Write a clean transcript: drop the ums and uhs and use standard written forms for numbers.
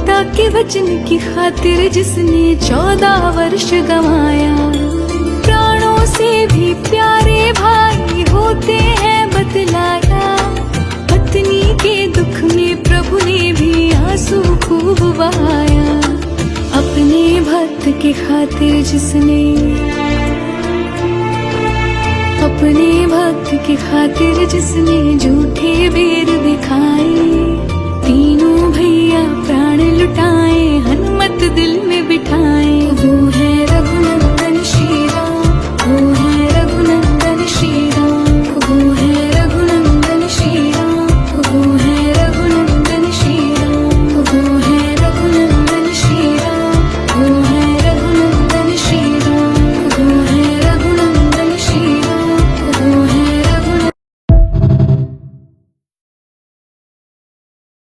पिता के वचन की खातिर जिसने 14 वर्ष गंवाया। प्राणों से भी प्यारे भाई होते हैं बतलाया। पत्नी के दुख में प्रभु ने भी आंसू खूब बहाया। अपने भक्त के खातिर जिसने, अपने भक्त के खातिर जिसने झूठे बेर दिखाए। तीनों भैया प्राण लुटाए, हनुमत दिल में बिठाए।